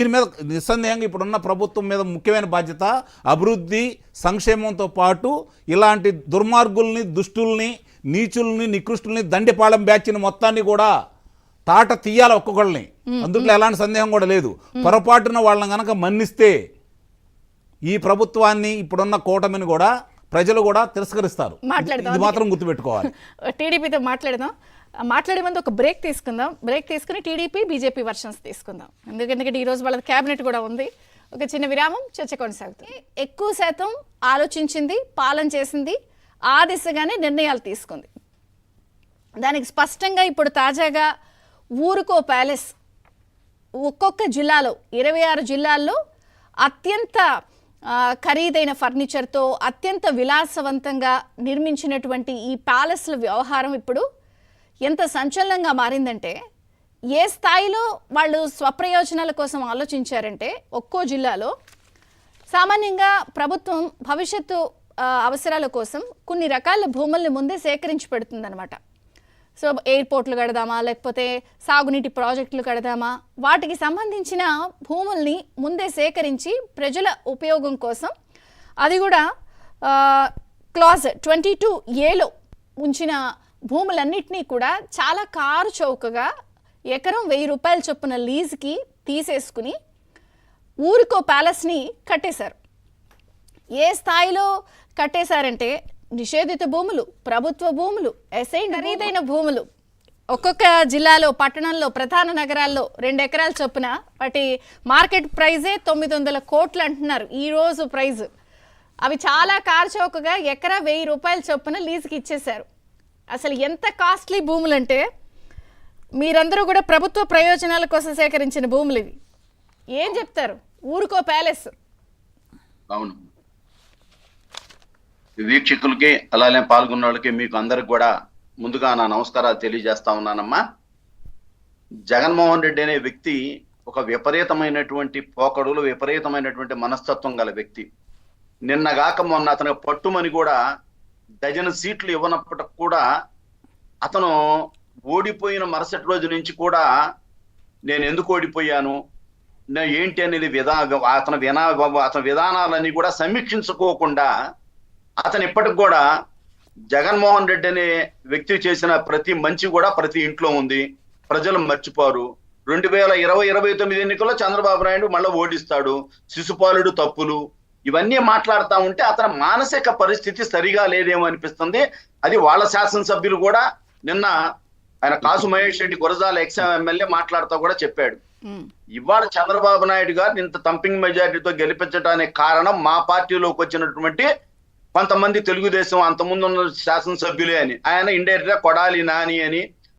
దీని మీద నిస్సందేహంగా ఇప్పుడున్న ప్రభుత్వం మీద ముఖ్యమైన బాధ్యత అభివృద్ధి సంక్షేమంతో పాటు ఇలాంటి దుర్మార్గుల్ని, దుష్టుల్ని, నీచుల్ని, నికృష్టుల్ని, దండిపాళెం బ్యాచ్ని మొత్తాన్ని కూడా తాట తీయాలి ఒక్కొక్కళ్ళని. అందుట్లో ఎలాంటి సందేహం కూడా లేదు. పొరపాటున వాళ్ళని కనుక మన్నిస్తే ఈ ప్రభుత్వాన్ని, ఇప్పుడున్న కూటమిని కూడా ప్రజలు కూడా తిరస్కరిస్తారు. ఇది మాత్రం గుర్తుపెట్టుకోవాలి. టీడీపీతో మాట్లాడే ముందు ఒక బ్రేక్ తీసుకుందాం. బ్రేక్ తీసుకుని టీడీపీ బీజేపీ వర్షన్స్ తీసుకుందాం. ఎందుకంటే ఈరోజు వాళ్ళ క్యాబినెట్ కూడా ఉంది. ఒక చిన్న విరామం, చర్చ కొనసాగుతుంది. ఎక్కువ శాతం ఆలోచించింది, పాలన చేసింది, ఆ దిశగానే నిర్ణయాలు తీసుకుంది. దానికి స్పష్టంగా ఇప్పుడు తాజాగా ఊరుకో ప్యాలెస్ ఒక్కొక్క జిల్లాలో 26 జిల్లాల్లో అత్యంత ఖరీదైన ఫర్నిచర్తో అత్యంత విలాసవంతంగా నిర్మించినటువంటి ఈ ప్యాలెస్ల వ్యవహారం ఇప్పుడు ఎంత సంచలనంగా మారిందంటే, ఏ స్థాయిలో వాళ్ళు స్వప్రయోజనాల కోసం ఆలోచించారంటే, ఒక్కో జిల్లాలో సామాన్యంగా ప్రభుత్వం భవిష్యత్తు అవసరాల కోసం కొన్ని రకాల భూముల్ని ముందే సేకరించి పెడుతుందన్నమాట. సో ఎయిర్పోర్ట్లు కడదామా, లేకపోతే సాగునీటి ప్రాజెక్టులు కడదామా, వాటికి సంబంధించిన భూముల్ని ముందే సేకరించి ప్రజల ఉపయోగం కోసం, అది కూడా క్లాజ్ 22A ఉంచిన భూములన్నింటినీ కూడా చాలా కారు చౌకగా ఎకరం 1000 రూపాయల చొప్పున లీజుకి తీసేసుకుని ఊరికో ప్యాలెస్ని కట్టేశారు. ఏ స్థాయిలో కట్టేశారంటే, నిషేధిత భూములు, ప్రభుత్వ భూములు, అసైన్ ఖరీదైన భూములు, ఒక్కొక్క జిల్లాలో, పట్టణంలో, ప్రధాన నగరాల్లో 2 ఎకరాల చొప్పున వాటి మార్కెట్ ప్రైజే 900 కోట్లు అంటున్నారు ఈరోజు ప్రైజ్. అవి చాలా కారు చౌకగా ఎకరా 1000 రూపాయల చొప్పున లీజుకి ఇచ్చేశారు. అసలు ఎంత కాస్ట్లీ భూములు అంటే, మీరందరూ కూడా ప్రభుత్వ ప్రయోజనాల కోసం సేకరించిన భూములు ఇవి. ఏం చెప్తారు? ఊరుకో ప్యాలెస్. అవును, వీక్షకులకి అలానే పాల్గొన్న వాళ్ళకి మీకు అందరికి కూడా ముందుగా నా నమస్కారాలు తెలియజేస్తా ఉన్నానమ్మా. జగన్మోహన్ రెడ్డి అనే వ్యక్తి ఒక విపరీతమైనటువంటి పోకడులు, విపరీతమైనటువంటి మనస్తత్వం గల వ్యక్తి. నిన్నగాక మొన్న అతను పట్టుమని కూడా డజన్ సీట్లు ఇవ్వనప్పటికి కూడా అతను ఓడిపోయిన మరుసటి రోజు నుంచి కూడా నేను ఎందుకు ఓడిపోయాను, ఏంటి అనేది అతని విధానాలన్నీ కూడా సమీక్షించుకోకుండా అతను ఇప్పటికి కూడా జగన్మోహన్ రెడ్డి అనే వ్యక్తి చేసిన ప్రతి మంచి కూడా ప్రతి ఇంట్లో ఉంది. ప్రజలు మర్చిపోరు. 2029 ఎన్నికల్లో చంద్రబాబు నాయుడు మళ్ళీ ఓడిస్తాడు, శిశుపాలుడు తప్పులు ఇవన్నీ మాట్లాడుతూ ఉంటే అతని మానసిక పరిస్థితి సరిగా లేదేమో అనిపిస్తుంది. అది వాళ్ళ శాసనసభ్యులు కూడా నిన్న ఆయన కాసు మహేష్ రెడ్డి గురజాల ఎమ్మెల్యే మాట్లాడుతూ కూడా చెప్పాడు. ఇవాళ చంద్రబాబు నాయుడు గారు ఇంత తంపింగ్ మెజారిటీతో గెలిపించడానికి కారణం మా పార్టీలోకి వచ్చినటువంటి కొంతమంది తెలుగుదేశం అంతకుముందు ఉన్న శాసనసభ్యులే అని, ఆయన ఇండైరెక్ట్ గా కొడాలి నాని అని